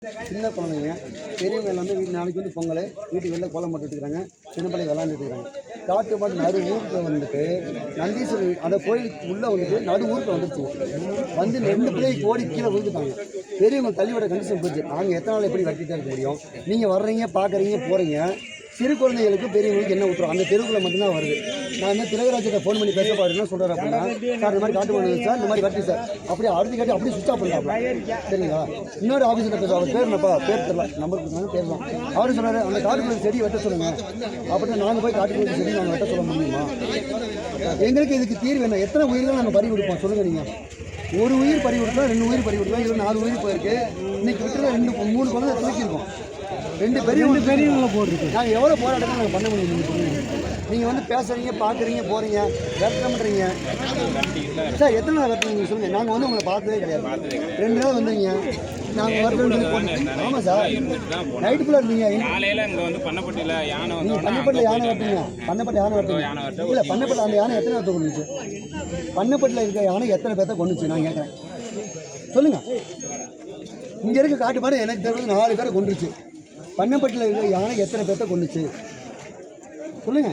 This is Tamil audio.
சின்ன குழந்தைங்க பெரியவங்க எல்லாமே வீட்டு நாளைக்கு வந்து பொங்கல் வீட்டுக்கு வெளில கோலம் போட்டுட்டு இருக்காங்க. சின்ன பிள்ளைங்க விளாண்டுட்டு இருக்காங்க. காட்டு மாட்டு நடு ஊருக்கு வந்துட்டு நந்தீஸ்வரர் அந்த கோயிலுக்கு உள்ளே வந்துட்டு நடு ஊருக்கு வந்துருச்சு. வந்து 2 பிள்ளைங்க ஓடி கீழே விழுந்துட்டாங்க. பெரியவங்க தள்ளிவிட கண்டிஷன் போச்சு. நாங்கள் எத்தனை நாள் எப்படி கட்டிகிட்டே இருக்க முடியும்? நீங்கள் வர்றீங்க, பார்க்குறீங்க, போகிறீங்க. சிறு குழந்தைகளுக்கு பெரியவங்களுக்கு என்ன ஊற்றுறோம்? அந்த தெருவுக்குள்ள மட்டும்தான் வருது. நான் என்ன திலகராஜத்தை ஃபோன் பண்ணி பேச பாருன்னா சொல்கிறேன் அப்படின்னா, சார் இந்த மாதிரி காட்டு பண்ணி சார், இந்த மாதிரி கட்டி சார் அப்படியே அடுத்து காட்டி அப்படியே சுவிச் ஆஃப் பண்ணிட்டாப்ல. சரிங்களா? இன்னொரு ஆஃபீஸில் பேச அவர் பேர் என்னப்பா பேர் தெரியல, நம்பர் கொடுத்தாங்க பேசலாம். அவர் சொன்னார் அந்த காட்டுக்குள்ள செடி வெட்ட சொல்லுங்கள். அப்படின்னா நாங்கள் போய் காட்டுக்குள்ள செடி நாங்கள் வெட்ட சொல்ல முடியுமா? எங்களுக்கு இதுக்கு தீர்வு என்ன? எத்தனை உயிர்கள் நாங்கள் பறி கொடுப்போம் சொல்லுங்கள். நீங்கள் ஒரு உயிர் பறி கொடுத்தா 2 உயிர் பறி கொடுத்தோம். இதில் 4 உயிர் போயிருக்கு. இன்னைக்கு விட்டுல 3 குழந்தை தூக்கியிருக்கோம். 2 பெரியவங்களை போட்டுருக்கு. நாங்கள் எவ்வளோ போராட்டங்கள் நாங்கள் பண்ண முடியும்? நீங்கள் வந்து பேசுகிறீங்க, பார்க்குறீங்க, போகிறீங்க, வேட்டம் பண்ணுறீங்க. சார் எத்தனை நாள் வெட்டணும் நீங்கள் சொல்லுங்கள். நாங்கள் வந்து உங்களை பார்த்ததே கிடையாது. 2 நாள் வந்தீங்க. நாங்கள் வரணும். ஆமாம் சார், நைட்டு ஃபுல்லாக இருந்தீங்க. நீங்கள் பண்ணப்பட்டில் யானை வெட்டுங்க. பண்ணப்பட்ட யானை வெட்டுங்க. இல்லை பண்ணப்பட்ட அந்த யானை எத்தனை பேர்த்த கொண்டுச்சு? பண்ணப்பட்டில் இருக்க யானை எத்தனை பேர்த்த கொண்டுச்சு நான் கேட்குறேன். சொல்லுங்கள். இங்கே இருக்க காட்டு பாரு எனக்கு தெரிஞ்சு 4 பேரை கொண்டுருச்சு. பண்ணப்பட்டில் இருக்கிற யானை எத்தனை பேர்த்த கொண்டுச்சு சொல்லுங்க.